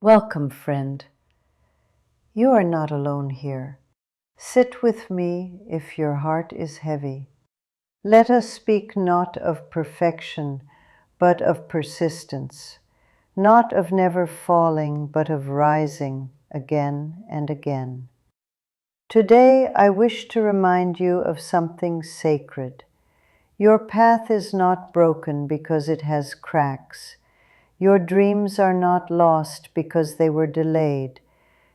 Welcome, friend. You are not alone here. Sit with me if your heart is heavy. Let us speak not of perfection, but of persistence, not of never falling, but of rising again and again. Today, I wish to remind you of something sacred. Your path is not broken because it has cracks. Your dreams are not lost because they were delayed.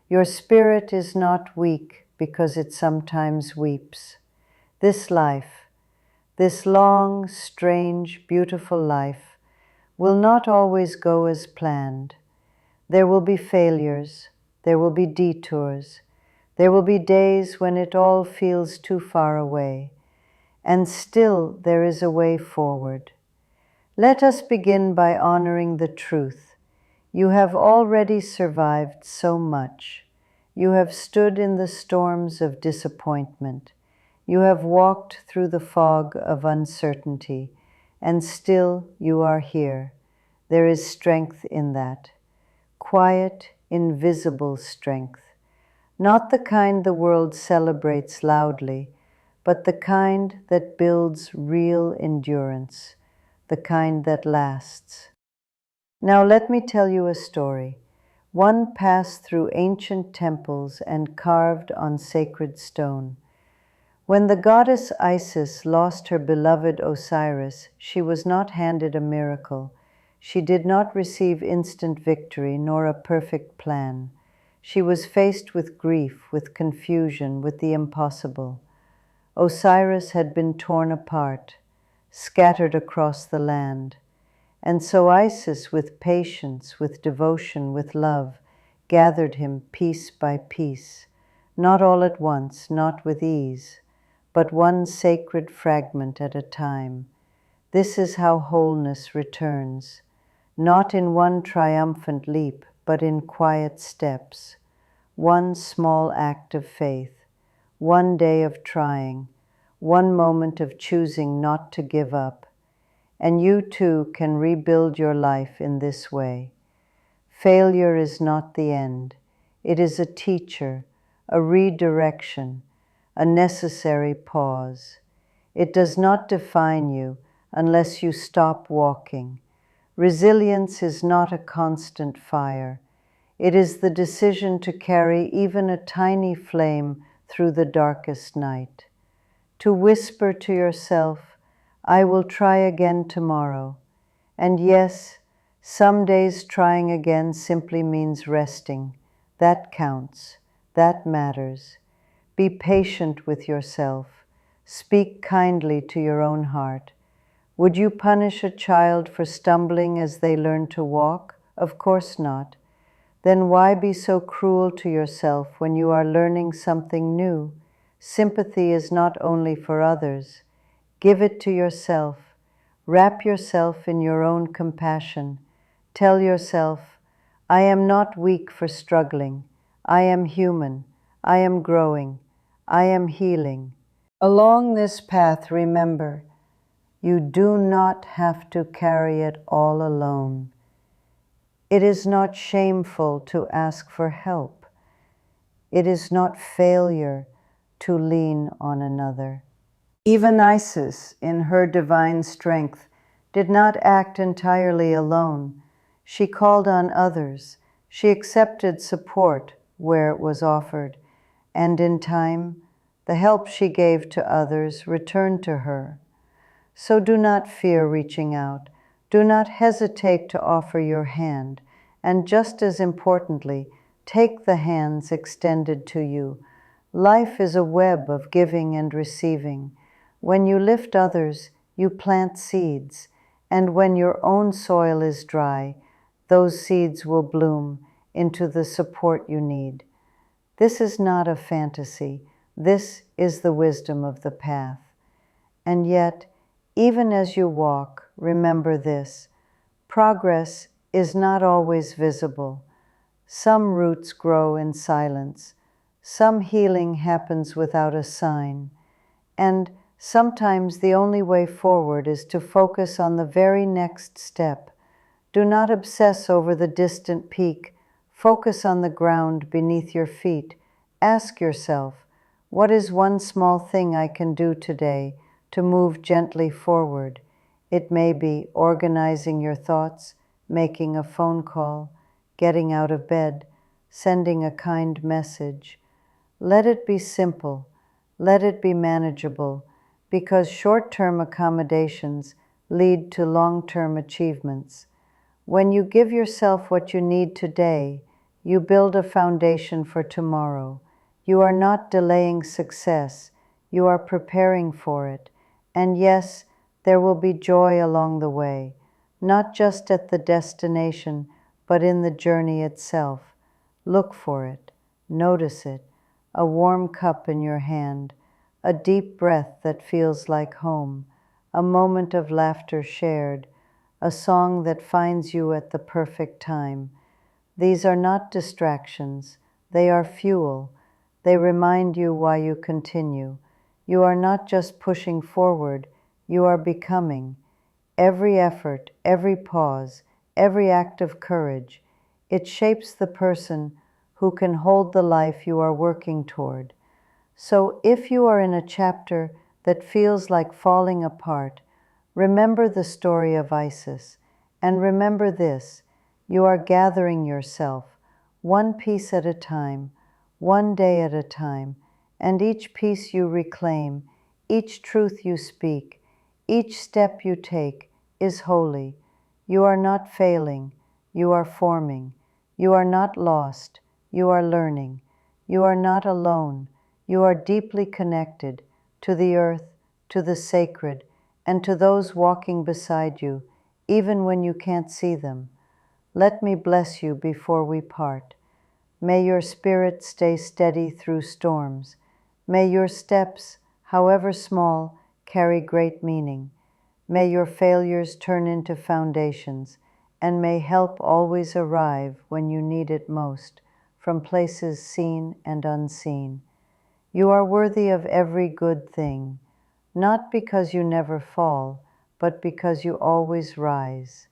Your spirit is not weak because it sometimes weeps. This life, this long, strange, beautiful life, will not always go as planned. There will be failures, there will be detours, there will be days when it all feels too far away, and still there is a way forward. Let us begin by honoring the truth. You have already survived so much. You have stood in the storms of disappointment. You have walked through the fog of uncertainty, and still you are here. There is strength in that. Quiet, invisible strength. Not the kind the world celebrates loudly, but the kind that builds real endurance, the kind that lasts. Now let me tell you a story, one passed through ancient temples and carved on sacred stone. When the goddess Isis lost her beloved Osiris, she was not handed a miracle. She did not receive instant victory nor a perfect plan. She was faced with grief, with confusion, with the impossible. Osiris had been torn apart, scattered across the land. And so Isis, with patience, with devotion, with love, gathered him piece by piece, not all at once, not with ease, but one sacred fragment at a time. This is how wholeness returns, not in one triumphant leap, but in quiet steps, one small act of faith, one day of trying, one moment of choosing not to give up. And you too can rebuild your life in this way. Failure is not the end. It is a teacher, a redirection, a necessary pause. It does not define you unless you stop walking. Resilience is not a constant fire. It is the decision to carry even a tiny flame through the darkest night. To whisper to yourself, I will try again tomorrow. And yes, some days trying again simply means resting. That counts. That matters. Be patient with yourself. Speak kindly to your own heart. Would you punish a child for stumbling as they learn to walk? Of course not. Then why be so cruel to yourself when you are learning something new? Sympathy is not only for others. Give it to yourself. Wrap yourself in your own compassion. Tell yourself, I am not weak for struggling. I am human. I am growing. I am healing. Along this path, remember, you do not have to carry it all alone. It is not shameful to ask for help. It is not failure to lean on another. Even Isis, in her divine strength, did not act entirely alone. She called on others. She accepted support where it was offered, and in time, the help she gave to others returned to her. So do not fear reaching out. Do not hesitate to offer your hand, and just as importantly, take the hands extended to you. Life is a web of giving and receiving. When you lift others, you plant seeds, and when your own soil is dry, those seeds will bloom into the support you need. This is not a fantasy. This is the wisdom of the path. And yet, even as you walk, remember this: progress is not always visible. Some roots grow in silence. Some healing happens without a sign. And sometimes the only way forward is to focus on the very next step. Do not obsess over the distant peak. Focus on the ground beneath your feet. Ask yourself, what is one small thing I can do today to move gently forward? It may be organizing your thoughts, making a phone call, getting out of bed, sending a kind message. Let it be simple. Let it be manageable, because short-term accommodations lead to long-term achievements. When you give yourself what you need today, you build a foundation for tomorrow. You are not delaying success, you are preparing for it. And yes, there will be joy along the way, not just at the destination, but in the journey itself. Look for it, notice it, a warm cup in your hand, a deep breath that feels like home, a moment of laughter shared, a song that finds you at the perfect time. These are not distractions, they are fuel. They remind you why you continue. You are not just pushing forward, you are becoming. Every effort, every pause, every act of courage, it shapes the person who can hold the life you are working toward. So if you are in a chapter that feels like falling apart, remember the story of Isis, and remember this: you are gathering yourself, one piece at a time, one day at a time, and each piece you reclaim, each truth you speak, each step you take is holy. You are not failing, you are forming. You are not lost, you are learning. You are not alone, you are deeply connected to the earth, to the sacred, and to those walking beside you, even when you can't see them. Let me bless you before we part. May your spirit stay steady through storms. May your steps, however small, carry great meaning. May your failures turn into foundations, and may help always arrive when you need it most, from places seen and unseen. You are worthy of every good thing, not because you never fall, but because you always rise.